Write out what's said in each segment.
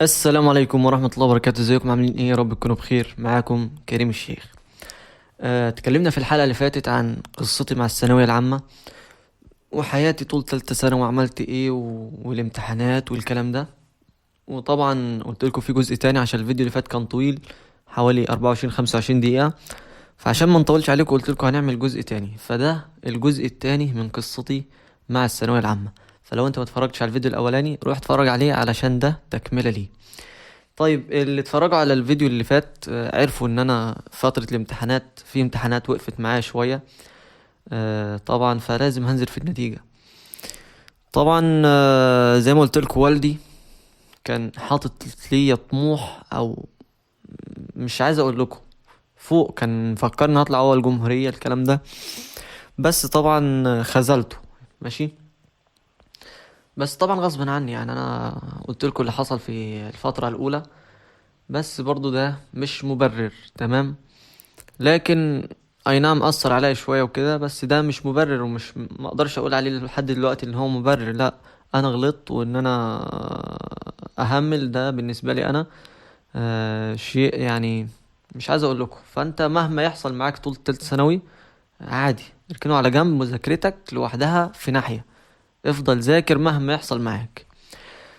السلام عليكم ورحمة الله وبركاته، ازيكم عاملين ايه؟ يا رب تكونوا بخير. معاكم كريم الشيخ. اتكلمنا في الحلقة اللي فاتت عن قصتي مع الثانوية العامة وحياتي طول تالتة ثانوي وعملت ايه والامتحانات والكلام ده. وطبعا قلت لكم في جزء تاني عشان الفيديو اللي فات كان طويل، حوالي 24 25 دقيقة. فعشان ما نطولش عليكم قلت لكم هنعمل جزء تاني، فده الجزء التاني من قصتي مع الثانوية العامة. فلو انت ما اتفرجتش على الفيديو الاولاني روح اتفرج عليه علشان ده تكملة ليه. طيب اللي اتفرجوا على الفيديو اللي فات عرفوا ان انا فترة الامتحانات في امتحانات وقفت معايا شوية. طبعا فلازم هنزل في النتيجة. طبعا زي ما قلت لكم والدي كان حاطط لي طموح، او مش عايز اقول لكم فوق، كان فكرني هطلع اول جمهورية الكلام ده. بس طبعا خذلته. ماشي. بس طبعا غصب عني، يعني انا قلت لكم اللي حصل في الفترة الاولى، بس برضو ده مش مبرر. تمام. لكن اي نعم اثر عليا شويه وكده، بس ده مش مبرر، ومش ما اقدرش اقول عليه لحد دلوقتي ان هو مبرر. لا، انا غلطت، وان انا اهمل ده بالنسبه لي انا شيء يعني مش عايز اقول لكم. فانت مهما يحصل معاك طول تالت ثانوي عادي، اركنه على جنب، مذاكرتك لوحدها في ناحيه، افضل ذاكر مهما يحصل معاك.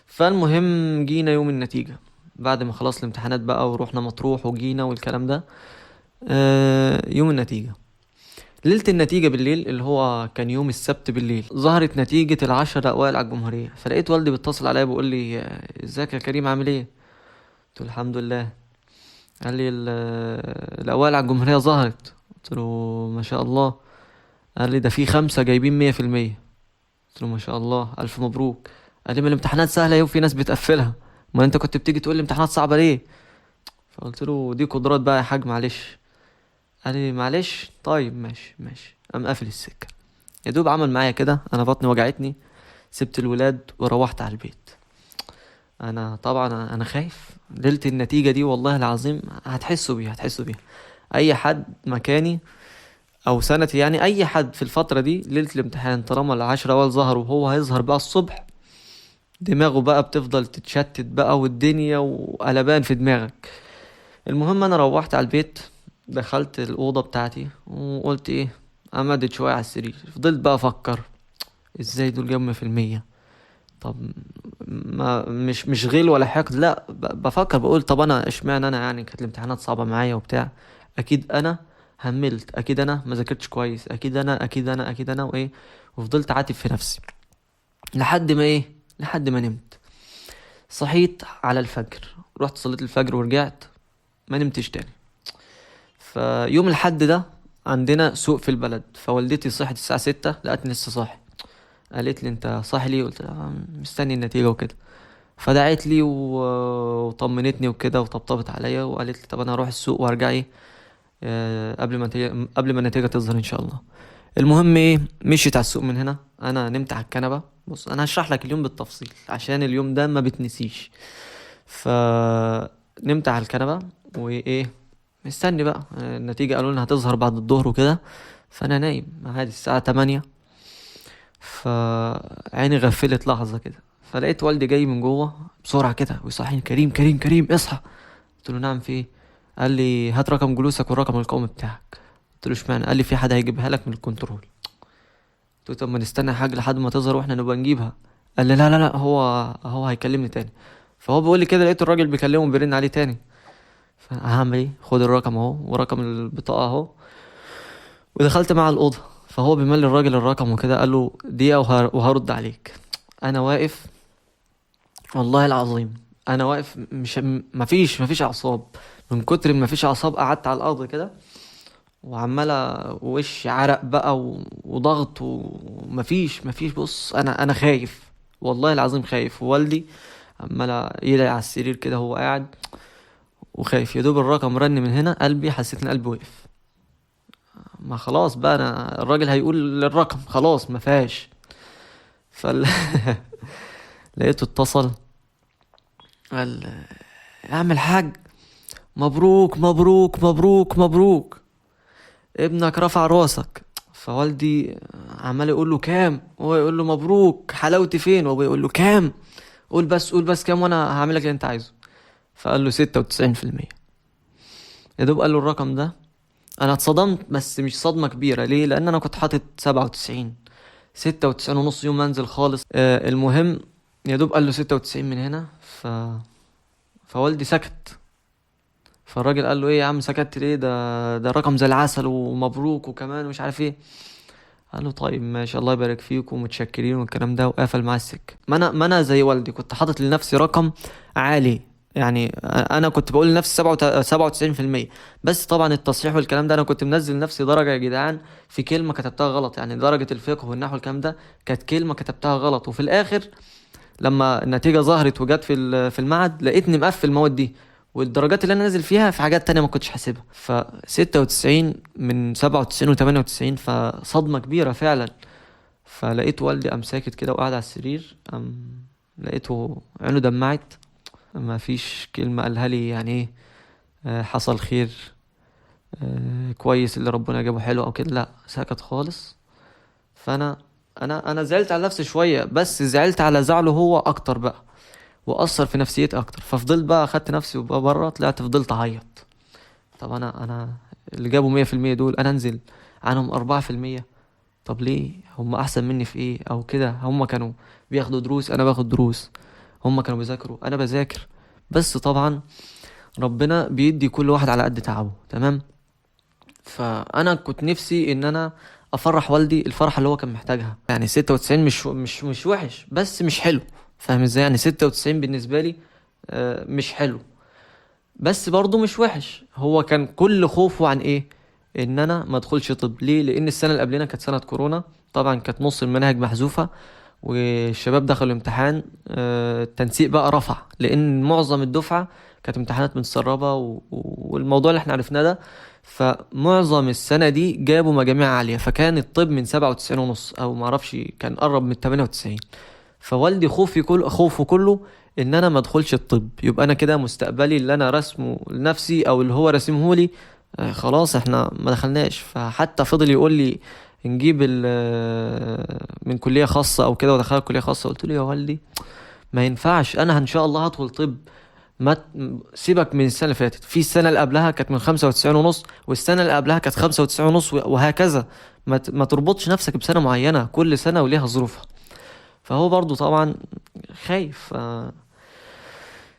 فالمهم جينا يوم النتيجه، بعد ما خلص الامتحانات بقى ورحنا مطروح وجينا والكلام ده. يوم النتيجة، ليلة النتيجة بالليل اللي هو كان يوم السبت بالليل، ظهرت نتيجة العشرة أوائل على الجمهورية. فلقيت والدي بيتصل عليا بيقول لي ازيك يا كريم عامل ايه؟ قلت له الحمد لله. قال لي الأوائل على الجمهورية ظهرت. قلت له ما شاء الله. قال لي ده في 5 جايبين 100%. قلت له ما شاء الله ألف مبروك. قال لي ما الامتحانات سهلة اهي وفي ناس بتقفلها، ما انت كنت بتيجي تقول لي امتحانات صعبة ليه؟ فقلت له دي قدرات بقى يا حاج، معلش. قال لي معلش، طيب ماشي ماشي. قام قافل السكة. يا دوب عمل معايا كده، انا بطني وجعتني، سبت الولاد وروحت على البيت. انا طبعا انا خايف ليلة النتيجة دي، والله العظيم هتحسوا بيها اي حد مكاني او سنتي، يعني اي حد في الفترة دي ليلة الامتحان طالما العشرة اول ظهر وهو هيظهر بقى الصبح، دماغه بقى بتفضل تتشتت بقى، والدنيا وقلبان في دماغك. المهم انا روحت على البيت، دخلت الأوضة بتاعتي وقلت ايه، امدد شوية على السرير. فضلت بقى افكر ازاي دول جابوا 100%. طب ما مش غل ولا حقد، لا، بفكر بقول طب انا اشمعنى انا، يعني كانت الامتحانات صعبة معايا وبتاع، اكيد انا هملت، اكيد انا ما ذاكرتش كويس، اكيد انا وايه. وفضلت عاتب في نفسي لحد ما ايه، لحد ما نمت. صحيت على الفجر، رحت صليت الفجر ورجعت، ما نمتش تاني. فيوم الحد ده عندنا سوق في البلد، فوالدتي صحت الساعة 6 لقتني لسه صاحي. قالت لي انت صاحي ليه؟ قلت لها مستني النتيجة وكده. فدعت لي وطمنتني وكده وطبطبت عليا وقالت لي طب انا هروح السوق وارجع ايه قبل ما النتيجة تظهر ان شاء الله. المهم ايه، مشيت على السوق من هنا، انا نمت على الكنبة. بص انا هشرح لك اليوم بالتفصيل عشان اليوم ده ما بتنسيش. فنمت على الكنبة وايه، مستني بقى النتيجة. قالوا لنا هتظهر بعد الظهر وكده. فانا نايم عادي الساعة 8. فعيني غفلت لحظة كده، فلقيت والدي جاي من جوه بسرعة كده ويصحيني، كريم كريم كريم اصحى. قلت له نعم في ايه؟ قال لي هات رقم جلوسك والرقم القومي بتاعك. قلت له اشمعنى؟ قال لي في حد هيجيبها لك من الكنترول. قلت له طب ما نستنى حاجة لحد ما تظهر واحنا نبقى نجيبها. قال لي لا لا لا، هو هيكلمني تاني. فهو بيقول لي كده، لقيت الراجل بيكلمه بيرن عليه تاني. فهعمل ايه، خد الرقم اهو ورقم البطاقة اهو. ودخلت مع الأوضة، فهو بيملي الراجل الرقم وكده، قال له دقيقة وهرد عليك. أنا واقف، والله العظيم أنا واقف، مش مفيش أعصاب. من كتر ما مفيش أعصاب قعدت على الأرض كده، وعمالة وش عرق بقى وضغط ومفيش. بص أنا خايف، والله العظيم خايف. ووالدي عمالة يدعي على السرير كده، هو قاعد وخايف. يا دوب الرقم رن من هنا، قلبي حسيت إن قلبي وقف. ما خلاص بقى، انا الراجل هيقول الرقم خلاص ما فيهاش. فال لقيته اتصل، قال اعمل حاج، مبروك مبروك مبروك مبروك، ابنك رفع راسك. فوالدي عمال يقول له كام، هو يقول له مبروك، حلاوتي فين، وهو يقول له كام. قول بس كام وانا هعمل لك اللي انت عايزه. فقال له 96%. يا دوب قال له الرقم ده، انا اتصدمت بس مش صدمة كبيرة. ليه؟ لان انا كنت حاطط 97، 96 ونص يوم ما انزل خالص. المهم، يا دوب قال له 96 من هنا. فوالدي سكت. فالراجل قال له ايه يا عم سكت ليه؟ ده رقم زي العسل ومبروك وكمان مش عارف ايه. قال له طيب ماشي، الله يبارك فيك ومتشكرين والكلام ده، وقفل معاه السكه. ما انا زي والدي كنت حاطط لنفسي رقم عالي. يعني انا كنت بقول لنفسي 97%. بس طبعا التصحيح والكلام ده انا كنت منزل لنفسي درجه يا جدعان في كلمه كتبتها غلط. يعني درجه الفقه والنحو والكلام ده كانت كلمه كتبتها غلط، وفي الاخر لما النتيجة ظهرت وجت في المعهد لقيتني مقفل المواد دي، والدرجات اللي انا نازل فيها في حاجات تانية ما كنتش حاسبها. ف 96 من 97 و98، فصدمة كبيرة فعلا. فلقيت والدي قام ساكت كده وقاعد على السرير، لقيته عينه دمعت. ما فيش كلمة قالها لي يعني ايه حصل خير، كويس اللي ربنا جابه حلو او كده، لا سكت خالص. فانا انا زعلت على نفسي شوية، بس زعلت على زعله هو اكتر بقى، واثر في نفسيتي اكتر. ففضلت بقى اخدت نفسي وبقى بره، طلعت فضلت اعيط. طب انا اللي جابوا 100% دول انا انزل عنهم 4%؟ طب ليه؟ هم احسن مني في ايه او كده؟ هم كانوا بياخدوا دروس، انا باخد دروس. هم كانوا بيذاكروا، انا بذاكر. بس طبعا ربنا بيدي كل واحد على قد تعبه، تمام. فانا كنت نفسي ان انا افرح والدي الفرحه اللي هو كان محتاجها. يعني 96 مش وحش، بس مش حلو. فاهم ازاي؟ يعني 96 بالنسبه لي مش حلو، بس برضه مش وحش. هو كان كل خوفه عن ايه؟ ان انا ما ادخلش طب. ليه؟ لان السنه اللي قبلنا كانت سنه كورونا، طبعا كانت نص المناهج محذوفه، والشباب دخلوا امتحان. التنسيق بقى رفع لان معظم الدفعه كانت امتحانات متسربه والموضوع اللي احنا عرفناه ده. فمعظم السنه دي جابوا مجاميع عاليه، فكان الطب من 97 ونص او معرفش كان قرب من 98. فوالدي خوفه كله ان انا ما ادخلش الطب، يبقى انا كده مستقبلي اللي انا رسمه لنفسي او اللي هو رسمه لي خلاص احنا ما دخلناش. فحتى فضل يقول لي نجيب من كلية خاصة او كده ودخلت كلية خاصة. قلت له يا والدي ما ينفعش، انا ان شاء الله هدخل طب. ما ت- سيبك من السنة اللي فاتت، في السنة اللي قبلها كانت من 95 ونص، والسنة اللي قبلها كانت 95 ونص، وهكذا. ما تربطش نفسك بسنة معينة، كل سنة وليها ظروفها. فهو برضو طبعا خايف.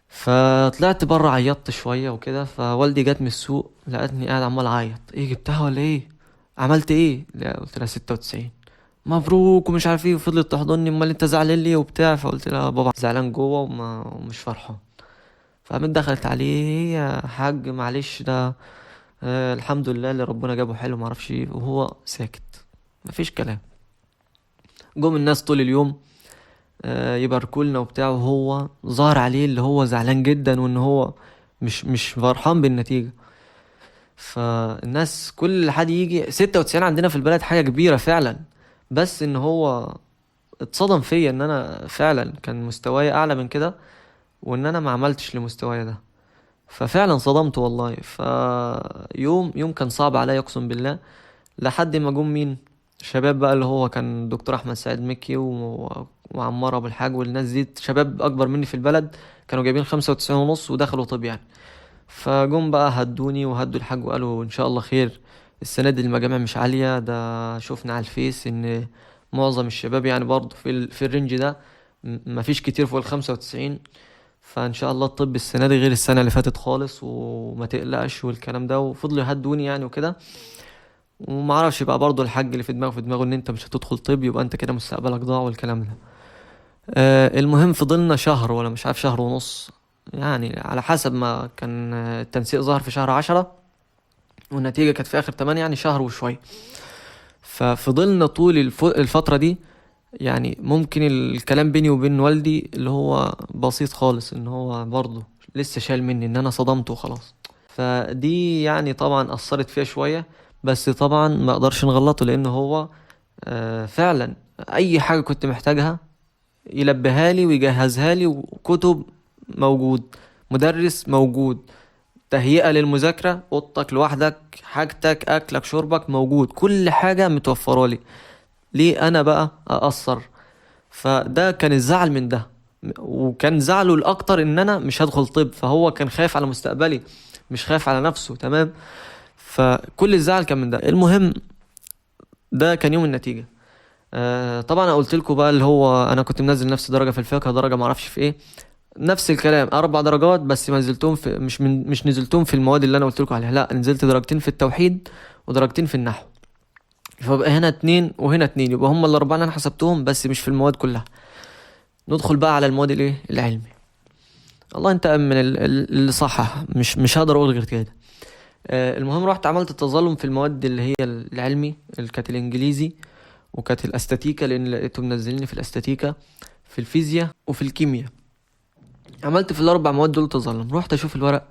فطلعت بره عيطت شويه وكده. فوالدي جت من السوق لقتني قاعد عمال اعيط. ايه جبتها ولا ايه؟ عملت ايه؟ لا قلت لها 96. مبروك ومش عارف ايه، وفضلت تحضني. امال انت زعلان ليه وبتاع؟ فقلت لها بابا زعلان جوه ومش فرحان. فقامت دخلت عليه يا حاج معلش ده الحمد لله اللي ربنا جابه حلو معرفش ايه، وهو ساكت مفيش كلام. جم الناس طول اليوم يباركولنا وبتاع، وهو ظهر عليه اللي هو زعلان جدا وان هو مش فرحان بالنتيجة. فالناس كل حد يجي 96 عندنا في البلد حاجة كبيرة فعلا. بس ان هو اتصدم فيا ان انا فعلا كان مستواي اعلى من كده، وان انا ما عملتش لمستواي ده. ففعلا صدمت والله. يوم كان صعب عليا اقسم بالله. لحد ما جم مين؟ شباب بقى اللي هو كان دكتور احمد سعيد مكي وعمار ابو الحاج والناس دي، شباب اكبر مني في البلد، كانوا جايبين 95 ونص ودخلوا طب يعني. فجم بقى هدوني وهدوا الحاج وقالوا ان شاء الله خير. السنه دي المجامع مش عاليه، ده شفنا على الفيس ان معظم الشباب يعني برضه في الرينج ده، مفيش كتير فوق ال95. فان شاء الله الطب السنه دي غير السنه اللي فاتت خالص، وما تقلقش والكلام ده. وفضلوا يهدوني يعني وكده. وما اعرفش بقى برضه الحاج اللي في دماغه ان انت مش هتدخل طب يبقى انت كده مستقبلك ضاع والكلام ده. المهم فضلنا شهر ولا مش عارف شهر ونص، يعني على حسب ما كان التنسيق ظهر في شهر 10 والنتيجة كانت في آخر 8، يعني شهر وشوية. ففضلنا طول الفترة دي. يعني ممكن الكلام بيني وبين والدي اللي هو بسيط خالص، ان هو برضه لسه شايل مني ان انا صدمته وخلاص. فدي يعني طبعا أثرت فيها شوية. بس طبعا ما اقدرش نغلطه لان هو فعلا اي حاجة كنت محتاجها يلبيها لي ويجهزها لي، وكتب موجود، مدرس موجود، تهيئة للمذاكرة، اوضتك لوحدك، حاجتك اكلك شربك موجود، كل حاجة متوفرة لي. ليه انا بقى اقصر؟ فده كان الزعل من ده. وكان زعله الاكتر ان انا مش هدخل طب، فهو كان خايف على مستقبلي مش خايف على نفسه. تمام. فكل الزعل كان من ده. المهم ده كان يوم النتيجة. طبعا انا قلت لكم بقى اللي هو انا كنت منزل نفس درجة في الفقه، درجة معرفش في ايه، نفس الكلام 4 درجات، بس ما نزلتهم في مش نزلتهم في المواد اللي انا قلت لكم عليها، لا نزلت درجتين في التوحيد ودرجتين في النحو. فبقى هنا 2 وهنا 2، يبقى هم ال4 اللي انا حسبتهم بس مش في المواد كلها. ندخل بقى على المواد الايه العلمي. الله انت من اللي صحح، مش هقدر اقول غير كده. المهم رحت عملت التظلم في المواد اللي هي العلمي، اللي كانت الانجليزي وكانت الاستاتيكا، لان لقيتهم منزليني في الاستاتيكا، في الفيزياء وفي الكيمياء. عملت في ال4 مواد دول تظلم. رحت اشوف الورق،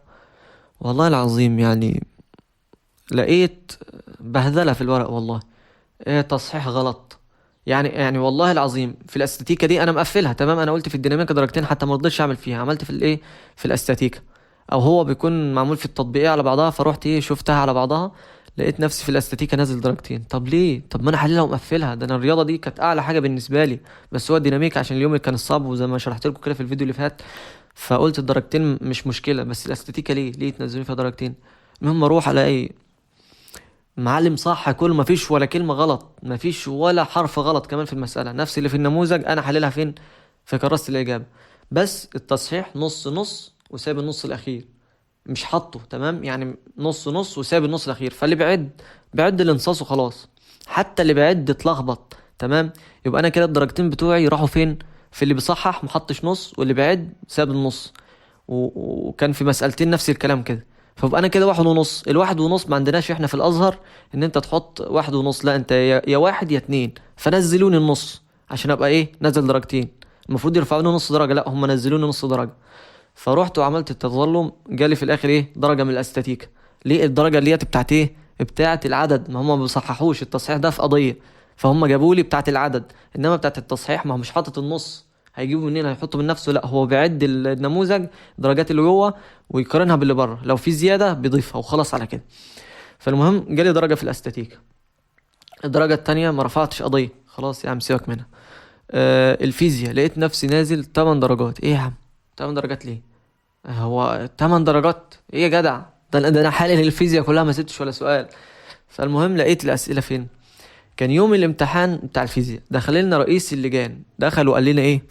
والله العظيم يعني لقيت بهذلة في الورق والله. ايه تصحيح غلط، يعني والله العظيم في الاستاتيكا دي انا مقفلها تمام. انا قلت في الديناميكا درجتين حتى ما رضيتش اعمل فيها، عملت في الايه في الاستاتيكا، او هو بيكون معمول في التطبيقيه على بعضها، فروحت ايه شفتها على بعضها، لقيت نفسي في الاستاتيكا نازل درجتين. طب ليه؟ طب ما انا حللها ومقفلها، ده انا الرياضه دي كانت اعلى حاجه بالنسبه لي، بس هو الديناميكا عشان اليوم اللي كان الصعب وزي ما شرحت لكم كده في الفيديو اللي فات، فقلت الدرجتين مش مشكله، بس الاستاتيكا ليه تنزلوني فيها درجتين؟ المهم اروح الاقي معلم صح كله، مفيش ولا كلمة غلط، مفيش ولا حرف غلط كمان في المسألة، نفس اللي في النموذج أنا حللها فين في كراسة الإجابة، بس التصحيح نص نص وسايب النص الأخير، مش حاطه تمام، يعني نص نص وسايب النص الأخير. فاللي بعد الانصاص وخلاص، حتى اللي بعد اتلخبط تمام. يبقى أنا كده الدرجتين بتوعي راحوا فين؟ في اللي بيصحح محطش نص، واللي بعد ساب النص. وكان في مسألتين نفس الكلام كده. فبقى انا كده 1.5. ال1.5 ما عندناش احنا في الازهر ان انت تحط 1.5، لا انت يا 1 يا 2. فنزلوني النص عشان ابقى ايه نزل درجتين، المفروض يرفعوني نص درجة، لا هم نزلوني نص درجة. فروحت وعملت التظلم، جالي في الاخر ايه درجة من الاستاتيكا. ليه الدرجة اللي هي بتاعت ايه بتاعت العدد، ما هم ما بيصححوش التصحيح ده في قضية، فهم جابوا لي بتاعت العدد، انما بتاعت التصحيح ما هو مش حاطط النص، هيجيبه منين؟ هيحطه من نفسه؟ لا هو بيعد النموذج الدرجات اللي جوه ويقارنها باللي بره، لو في زياده بيضيفها وخلاص على كده. فالمهم جالي درجه في الاستاتيكا. الدرجه التانية ما رفعتش قضيه، خلاص يا عم سيبك منها. الفيزياء لقيت نفسي نازل 8 درجات. ايه يا عم 8 درجات ليه؟ هو 8 درجات ايه يا جدع؟ ده انا حالل الفيزياء كلها ما سبتش ولا سؤال. فالمهم لقيت الاسئله فين؟ كان يوم الامتحان بتاع الفيزياء دخل لنا رئيس اللجان، دخل وقال لنا ايه،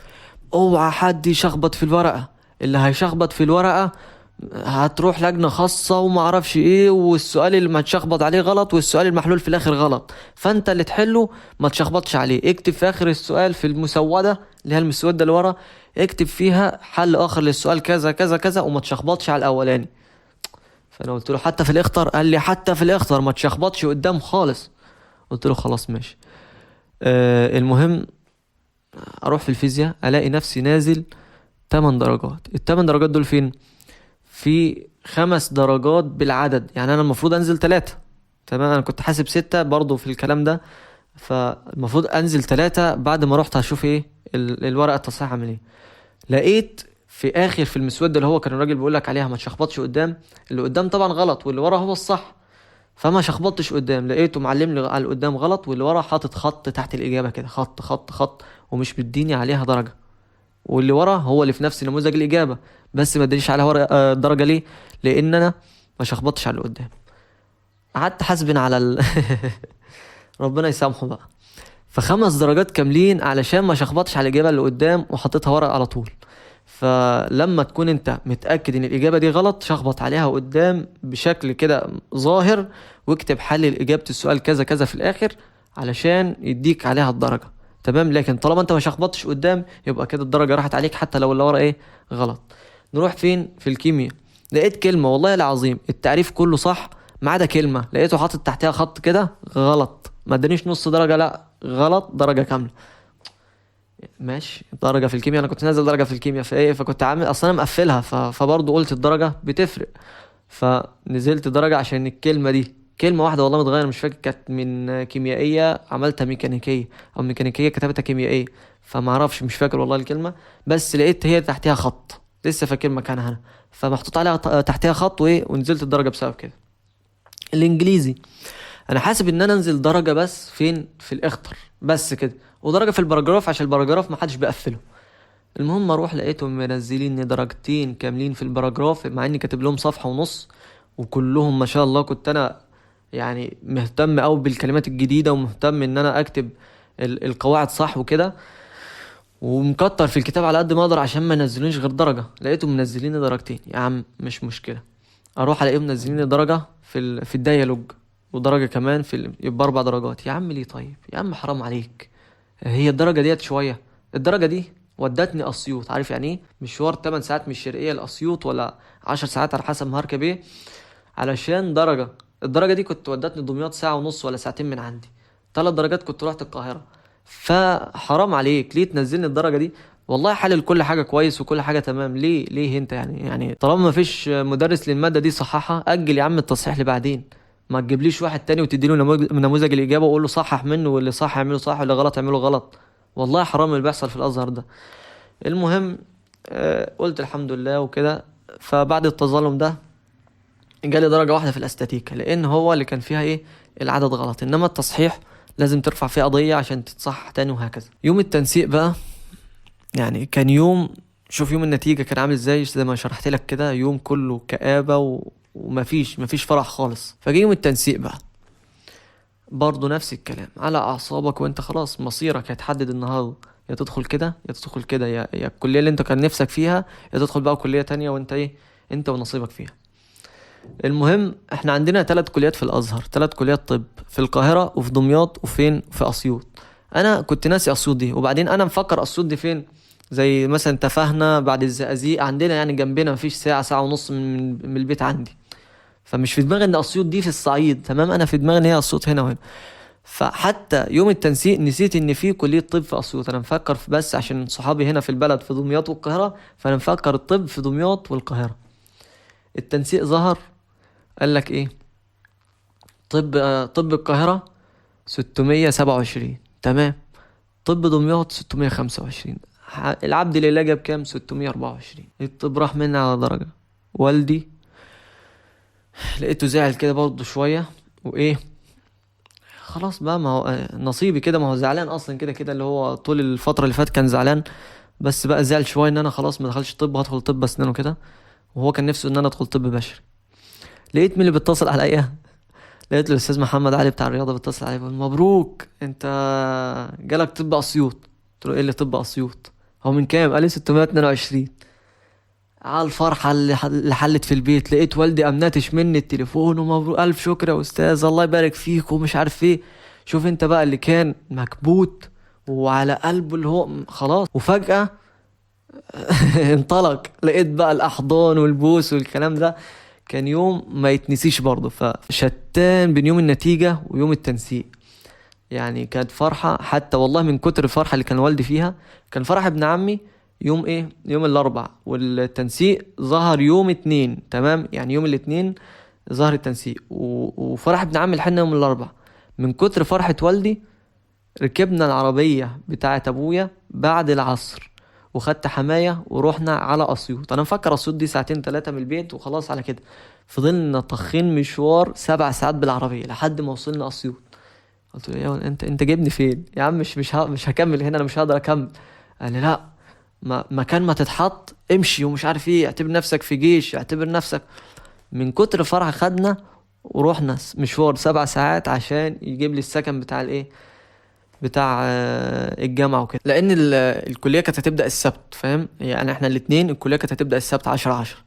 اوعى حد يشخبط في الورقة، اللي هيشخبط في الورقة هتروح لجنة خاصة وما اعرفش ايه، والسؤال اللي ما تشخبط عليه غلط، والسؤال المحلول في الاخر غلط، فانت اللي تحله ما تشخبطش عليه، اكتب في اخر السؤال في المسودة اللي هي المسودة اللي ورا، اكتب فيها حل اخر للسؤال كذا كذا كذا، وما تشخبطش على الاولاني. فانا قلت له حتى في الاخطر؟ قال لي حتى في الاخطر ما تشخبطش قدام خالص. قلت له خلاص ماشي. المهم اروح في الفيزياء الاقي نفسي نازل 8 درجات. ال8 درجات دول فين؟ في 5 درجات بالعدد، يعني انا المفروض انزل 3 تمام، انا كنت حاسب 6 برضو في الكلام ده، فالمفروض انزل 3. بعد ما رحت هشوف ايه الورقة التصحيح عامل ايه، لقيت في اخر في المسودة اللي هو كان الراجل بيقول لك عليها ما تشخبطش قدام، اللي قدام طبعا غلط واللي ورا هو الصح، فما شخبطتش قدام، لقيته معلم لي على القدام غلط، واللي ورا حاطط خط تحت الاجابه كده، خط خط خط، ومش مديني عليها درجه، واللي ورا هو اللي في نفس نموذج الاجابه، بس ما ادانيش عليها درجه. ليه؟ لان انا ما شخبطتش على اللي قدام. قعدت حاسبن على ربنا يسامحه بقى. ف5 درجات كاملين علشان ما شخبطش على الاجابه اللي قدام وحطيتها ورق على طول. فلما تكون انت متأكد ان الاجابة دي غلط، شخبط عليها قدام بشكل كده ظاهر، واكتب حل اجابة السؤال كذا كذا في الاخر علشان يديك عليها الدرجة تمام. لكن طالما انت ما شخبطتش قدام يبقى كده الدرجة راحت عليك حتى لو اللي ورا ايه غلط. نروح فين؟ في الكيمياء. لقيت كلمة والله العظيم التعريف كله صح ما عدا كلمة، لقيته حاطط تحتها خط كده غلط، ما ادانيش نص درجة، لا غلط درجة كاملة. ماشي درجة في الكيمياء، انا كنت نازل درجة في الكيمياء في ايه، فكنت عامل اصلا انا مقفلها، فبرضه قلت الدرجة بتفرق، فنزلت درجة عشان الكلمة دي كلمة واحدة والله متغير مش فاكر، كانت من كيميائية عملتها ميكانيكية، او ميكانيكية كتبتها كيميائية، فما اعرفش مش فاكر والله الكلمة، بس لقيت هي تحتها خط لسه فاكر مكانها انا، فمحطوط عليها تحتها خط وايه، ونزلت الدرجة بسبب كده. الانجليزي انا حاسب ان انا انزل درجة بس فين؟ في الاخطر بس كده، ودرجة في الباراجراف عشان الباراجراف ما حدش بيقفله. المهم اروح لقيتهم منزلين لي درجتين كاملين في الباراجراف مع اني كاتب لهم صفحة ونص، وكلهم ما شاء الله. كنت انا يعني مهتم قوي بالكلمات الجديدة ومهتم ان انا اكتب القواعد صح وكده، ومكتر في الكتاب على قد ما اقدر عشان ما ينزلونيش غير درجة. لقيتهم منزلين لي درجتين، يا عم مش مشكلة. اروح الاقيهم منزلين لي درجة في الديالوج، ودرجة كمان يبقى 4 درجات. يا عم ليه؟ طيب يا عم حرام عليك، هي الدرجة ديت شوية؟ الدرجة دي ودتني اسيوط، عارف يعني ايه مشوار 8 ساعات من الشرقية لاسيوط، ولا 10 ساعات على حسب ما هركب ايه، علشان درجة. الدرجة دي كنت ودتني دمياط ساعة ونص ولا ساعتين من عندي. 3 درجات كنت رحت القاهرة. فحرام عليك، ليه تنزلني الدرجة دي؟ والله حلل كل حاجة كويس وكل حاجة تمام، ليه انت يعني طالما ما فيش مدرس للمادة دي صححها، اجل يا عم التصحيح لبعدين. ما تجيبليش واحد تاني وتديله نموذج الإجابة وقول له صحح منه، واللي صح يعمله صح واللي غلط يعمله غلط. والله حرام اللي بيحصل في الأزهر ده. المهم قلت الحمد لله وكده. فبعد التظلم ده جالي درجة واحدة في الاستاتيكا، لان هو اللي كان فيها ايه، العدد غلط، انما التصحيح لازم ترفع فيه قضية عشان تتصحح تاني وهكذا. يوم التنسيق بقى يعني كان يوم، شوف يوم النتيجة كان عامل ازاي، زي ما شرحت لك كده، يوم كله كآبة ومفيش فرح خالص. فجي يوم التنسيق بقى برضه نفس الكلام، على اعصابك، وانت خلاص مصيرك هيتحدد النهارده، يا تدخل كده يا تدخل كده، يا الكلية اللي انت كان نفسك فيها، يا تدخل بقى كلية تانية وانت ايه، انت ونصيبك فيها. المهم احنا عندنا 3 كليات في الازهر، 3 كليات طب في القاهرة وفي دمياط وفين في اسيوط. انا كنت ناسي اسيوط دي، وبعدين انا مفكر اسيوط دي فين، زي مثلا تفاهنا بعد الزقازيق عندنا يعني جنبنا، مفيش ساعة ونص من البيت عندي. فمش في دماغي ان اسيوط دي في الصعيد، تمام، انا في دماغي ان هي اسيوط هنا وهنا. فحتى يوم التنسيق نسيت ان في كلية طب في اسيوط. انا مفكر في، بس عشان صحابي هنا في البلد في دمياط والقاهرة، فانا مفكر الطب في دمياط والقاهرة. التنسيق ظهر، قال لك ايه، طب القاهرة 627، تمام. طب دمياط 625. العبد لله جاب كام؟ 624. الطب راح مني على درجة. والدي لقيته زعل كده برضه شوية، وايه، خلاص بقى، ما هو نصيبي كده، ما هو زعلان اصلا كده كده، اللي هو طول الفترة اللي فاتت كان زعلان، بس بقى زعل شوية ان انا خلاص ما دخلش طب، هدخل طب اسنان وكده، وهو كان نفسه ان انا ادخل طب بشري. لقيت مين اللي بيتصل عليا؟ لقيت الاستاذ محمد علي بتاع الرياضه بيتصل عليا بيقول مبروك انت جالك طب اسيوط. قلت له ايه اللي طب اسيوط؟ هو من كام؟ قال لي 622. على الفرحه اللي حلت في البيت، لقيت والدي قام ناتش مني التليفون، ومبروك الف شكر يا استاذ، الله يبارك فيك ومش عارف ايه. شوف انت بقى اللي كان مكبوت وعلى قلبه اللي هو خلاص، وفجأة انطلق. لقيت بقى الاحضان والبوس والكلام ده. كان يوم ما يتنسيش برضه. فشتان بين يوم النتيجة ويوم التنسيق. يعني كانت فرحة، حتى والله من كتر الفرحة اللي كان والدي فيها. كان فرح ابن عمي يوم ايه، يوم الاربع، والتنسيق ظهر يوم اتنين، تمام، يعني يوم الاتنين ظهر التنسيق، وفرح ابن عمي لحنا يوم الاربع. من كتر فرحة والدي ركبنا العربية بتاعة ابويا بعد العصر، وخدت حماية ورحنا على اسيوط. انا مفكر اسيوط دي ساعتين 3 من البيت وخلاص على كده. فضلنا طخين مشوار 7 ساعات بالعربية لحد ما وصلنا اسيوط. قلت له يا انت جايبني فين يا عم؟ مش هكمل هنا، انا مش هقدر اكمل. قال لي لا، مكان ما تتحط امشي ومش عارف ايه، اعتبر نفسك في جيش، اعتبر نفسك. من كتر فرح خدنا ورحنا مشوار 7 ساعات عشان يجيب لي السكن بتاع الايه، بتاع الجامعة وكده، لان الكلية كانت هتبدأ السبت، فاهم يعني، احنا الاتنين الكلية كانت هتبدأ السبت 10/10.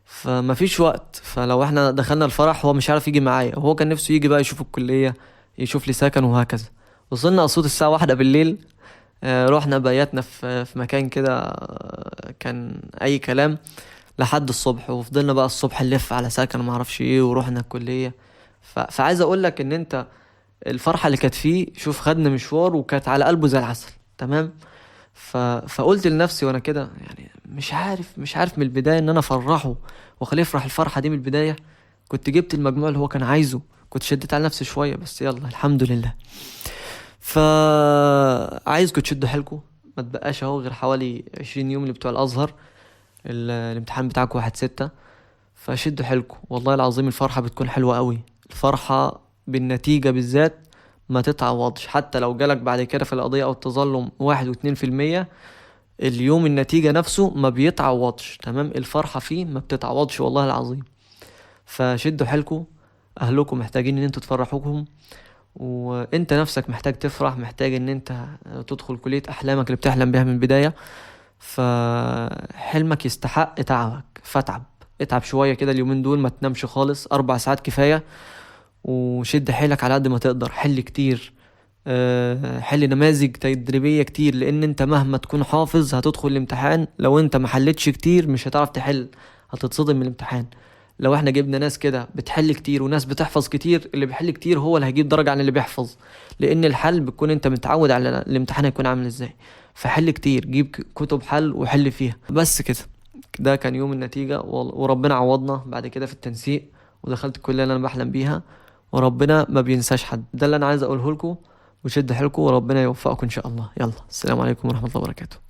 فما فيش وقت. فلو احنا دخلنا الفرح هو مش عارف يجي معايا، وهو كان نفسه يجي بقى يشوف الكلية، يشوف لي سكن وهكذا. وصلنا اسيوط الساعة 1 بالليل. رحنا بياتنا في مكان كده، كان اي كلام، لحد الصبح. وفضلنا بقى الصبح نلف على سكن وما اعرفش ايه، ورحنا الكلية. فعايز اقول لك ان انت الفرحة اللي كانت فيه، شوف خدنا مشوار وكانت على قلبه زي العسل، تمام. فقلت لنفسي وانا كده يعني، مش عارف من البداية ان انا افرحه واخليه يفرح الفرحة دي من البداية. كنت جبت المجموع اللي هو كان عايزه، كنت شديت على نفسي شوية، بس يلا الحمد لله. فعايزكم تشدوا حيلكم، ما تبقاش اهو غير حوالي 20 يوم اللي بتوع الازهر. الامتحان بتاعكم 1/6. فشدوا حيلكم والله العظيم، الفرحة بتكون حلوة قوي. الفرحة بالنتيجة بالذات ما تتعوضش، حتى لو جالك بعد كده في القضية او التظلم 1 و2%، اليوم النتيجة نفسه ما بيتعوضش، تمام؟ الفرحة فيه ما بتتعوضش والله العظيم. فشدوا حيلكم، اهلكم محتاجين ان انتوا تفرحوكم، وانت نفسك محتاج تفرح، محتاج ان انت تدخل كلية احلامك اللي بتحلم بيها من البداية. فحلمك يستحق تعبك، فاتعب، اتعب شوية كده اليومين دول، ما تنامش خالص، 4 ساعات كفاية. وشد حيلك على قد ما تقدر، حل كتير، حل نماذج تدريبية كتير، لان انت مهما تكون حافظ هتدخل الامتحان لو انت ما حلتش كتير مش هتعرف تحل، هتتصدم من الامتحان. لو احنا جبنا ناس كده بتحل كتير وناس بتحفظ كتير، اللي بيحل كتير هو اللي هيجيب درجة عن اللي بيحفظ، لان الحل بتكون انت متعود على الامتحان هيكون عامل ازاي. فحل كتير، جيب كتب حل وحل فيها، بس كده. ده كان يوم النتيجة، وربنا عوضنا بعد كده في التنسيق، ودخلت الكلية اللي انا بحلم بيها. وربنا ما بينساش حد، ده اللي انا عايز اقوله لكم. وشد حيلكم وربنا يوفقكم ان شاء الله. يلا، السلام عليكم ورحمة الله وبركاته.